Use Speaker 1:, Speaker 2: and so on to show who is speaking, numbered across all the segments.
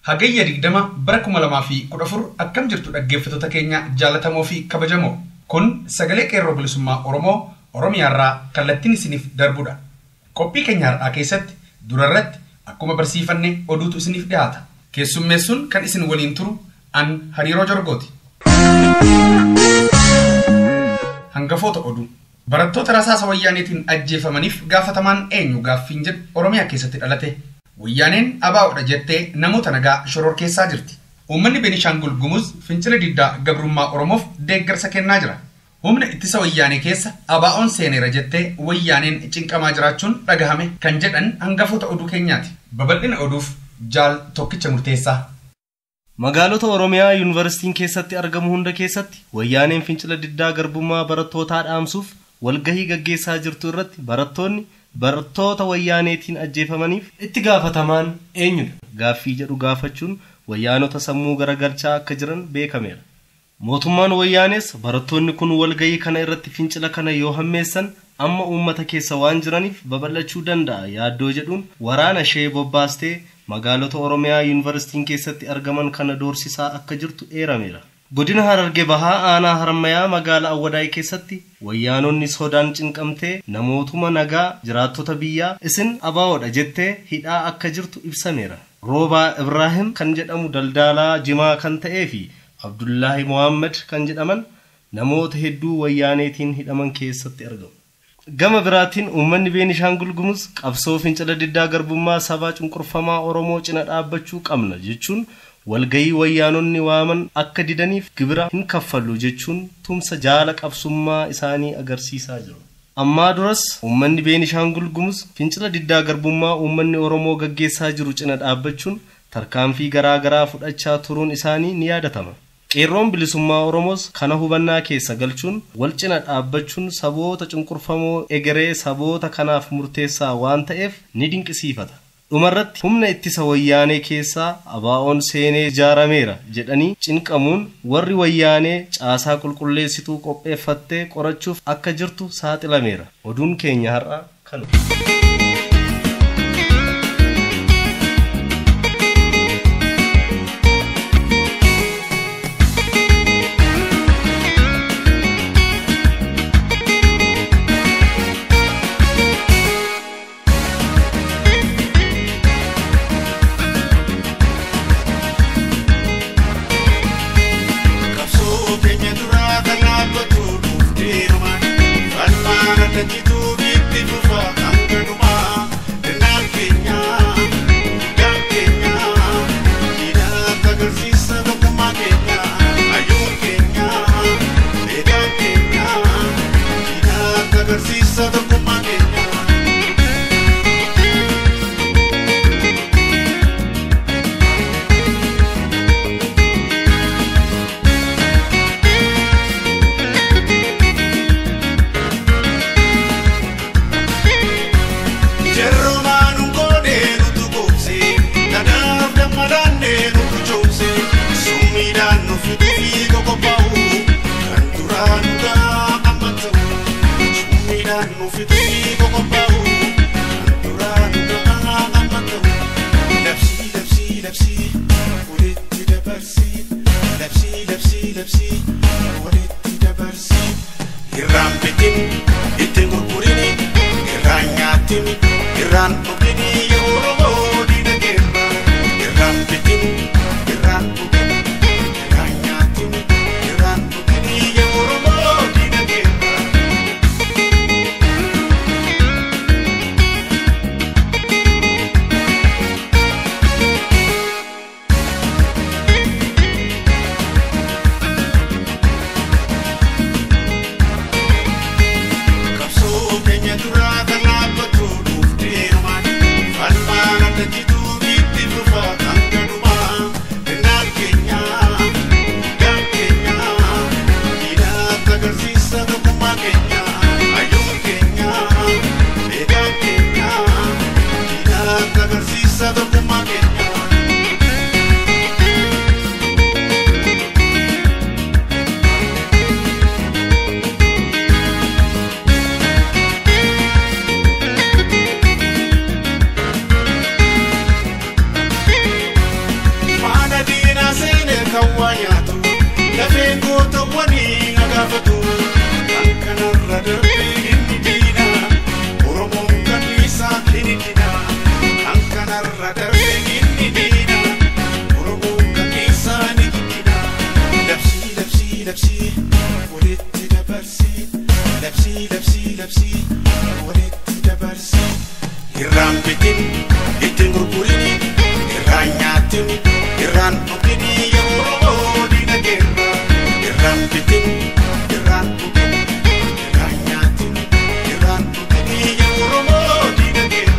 Speaker 1: Hagayya digdama bara 2014 akkam jirtu dhaggeeffattoota keenya jaalatamoo fi kabajamoo. Kun sagalee qeerroo bilisummaa Oromoo Oromiyaarraa kallattiin isiniif darbudha. Qophii keenya har'aa keessatti durarratti akkuma barsiifanne oduutu isiniif dhiyaata. Keessummeessuun kan isin waliin turu an Hariiroo Jorgooti. Hangafoota oduu. Barattoota rasaasa wayyaaneetiin ajjeefamaniif gaafatamaan eenyu gaaffiin jedhu Oromiyaa keessatti dhalate. Wayyaaneen abaa'udha jettee namoota nagaa shororkeessaa jirti. Uummanni Beenishaangul Gumuz fincila diddaa gabrummaa Oromoof deeggarsa kennaa jira. Humna ittisa wayyaanee keessa abaa'oon seeneera jettee wayyaaneen cinqamaa jiraachuun dhagahame kan jedhan hangafoota oduu keenyaati. Babal'ina oduuf jaal tokkicha murteessaa.
Speaker 2: Magaalota Oromiyaa Yuunivarsiitiin keessatti argamu hunda keessatti wayyaaneen fincila diddaa garbummaa barattootaa dhaamsuuf walgahii gaggeessaa jirtu irratti barattoota wayyaaneetiin ajjeefamaniif itti gaafatamaan eenyudha gaaffii jedhu gaafachuun wayyaanota sammuu garagalchaa akka jiran beekameera. Mootummaan wayyaanes barattoonni kun walgahii kana irratti fincila kana yoo hammeessan amma uummata keessa waan jiraniif babal'achuu danda'a yaaddoo jedhuun waraana ishee bobbaastee magaalota Oromiyaa Yuunivarsiitiin keessatti argaman kana doorsisaa akka jirtu eerameera. Godina Harargee Bahaa aanaa Harammayaa magaalaa Awwadaay keessatti wayyaanonni sodaan cinqamtee namootuma nagaa jiraattota biyyaa isin abaa'oodha jettee hidhaa akka jirtu ibsameera. Roobaa Ibraahim kan jedhamu daldalaa jimaa kan ta'ee fi Abdullaahi Muhammad kan jedhaman namoota hedduu wayyaaneetiin hidhaman keessatti argamu. Gama biraatiin uummanni Beenishaangul Gumuz qabsoo fincila diddaa garbummaa sabaa cunqurfamaa Oromoo cina dhaabbachuu qabna jechuun walgahii wayyaanonni waaman akka didaniif gibira hin kaffallu jechuun tumsa jaala qabsummaa isaanii agarsiisaa jiru. Ammaa duras uummanni Beenishaangul Gumuz fincila diddaa garbummaa uummanni Oromoo gaggeessaa jiru cina dhaabbachuun tarkaanfii garaa fudhachaa turuun isaanii ni yaadatama. Qeerroon bilisummaa Oromoos kana hubannaa keessa galchuun wal cina dhaabbachuun saboota cunqurfamoo egeree saboota kanaaf murteessaa waan ta'eef ni dinqisiifata. Dhumarratti humna ittisa wayyaanee keessaa abaa'oon seenee ijaarameera jedhanii cinqamuun warri wayyaanee caasaa qulqulleessituu qopheeffattee qorachuuf akka jirtu saaxilameera. Oduun keenya har'aa kana.
Speaker 3: gaafatu kan kanarra darbee inni diina Oromoon kan isaa hin diina kan kanarra darbee inni diina Oromoon kan isaa hin diina labsii labsii labsii walitti dabarsii labsii labsii labsii walitti dabarsii irraan bitin ittiin gurgurini irraan nyaatin irraan dhugini yaa Oromoo diina keenya irraan bitin irraan dhugini irraan nyaatin irraan dhugini yaa Oromoo diina keenya.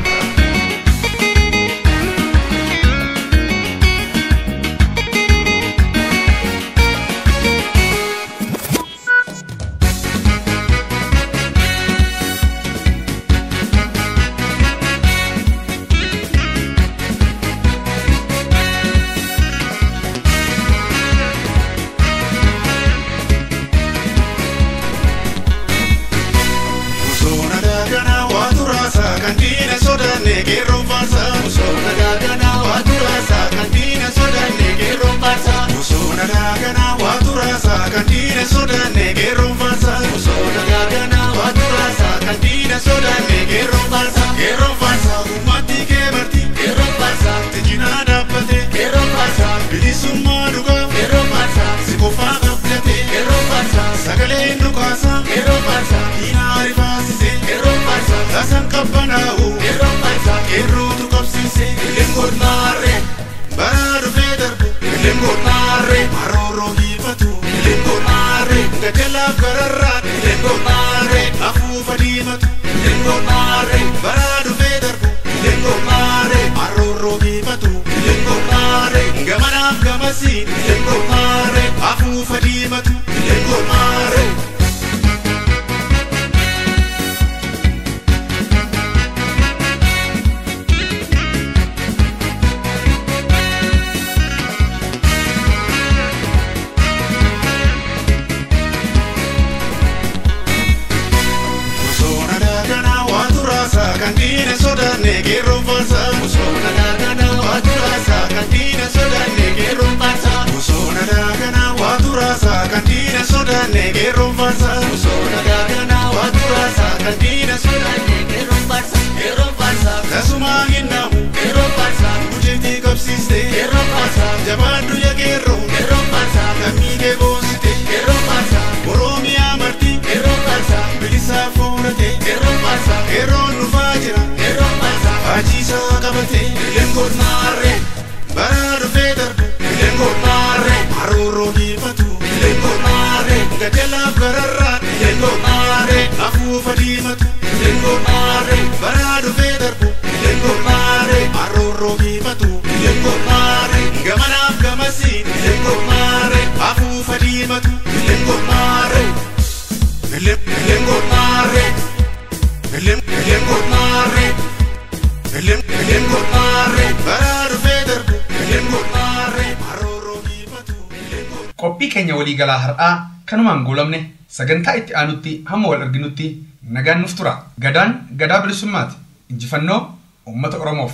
Speaker 3: Kantina soda negero farsa Usona dagana waturasa Kantina soda negero farsa Usona dagana waturasa Kantina soda negero farsa Usona dagana waturasa Kantina soda negero farsa Gero farsa umati ke barti Gero farsa tejina dabbate Gero farsa bilisumma duga Gero farsa sikofa gablate Gero farsa sagale nukasa Gero farsa inaari fasise Gero farsa tasan kabbanau Gero farsa Gero tu kapsise Lengor mare baradu federbu Lengor mare maroro hifatu Lengor mare gadela gararra Lengor mare afufa dimatu Lengor mare baradu federbu Lengor mare maroro hifatu Lengor mare gamana gamasi Lengor mare afufa dimatu Lengor mare Kantina soda negero farsa Usona dagana waturasa Kantina soda negero farsa Usona dagana waturasa Kantina soda negero farsa Usona dagana waturasa Kantina soda negero farsa Gero farsa Kasuma hinnamu Gero farsa Ujeti kapsiste Gero farsa Jabadu ya gero Gero farsa Kamige bosite Gero farsa Oromia marti Gero farsa Bilisa forate Gero farsa Gero nufajira Gero farsa Ajisa kabate Lengor mare baradu federbu Lengor mare maroro hifatu Lengor mare gadela gararra Lengor mare afufa dimatu Lengor mare baradu federbu Lengor mare maroro hifatu Lengor mare gamana gamasi Lengor mare afufa dimatu Lengor mare Lengor mare Lengor mare Lengor mare baradu federbu Lengor mare maroro hifatu
Speaker 1: Qophii keenya walii galaa har'aa kanumaan goolabne sagantaa itti aanutti hamma wal arginutti nagaan nuuf tura. Gadaan gadaa bilisummaati. Injifannoo uummata Oromoof.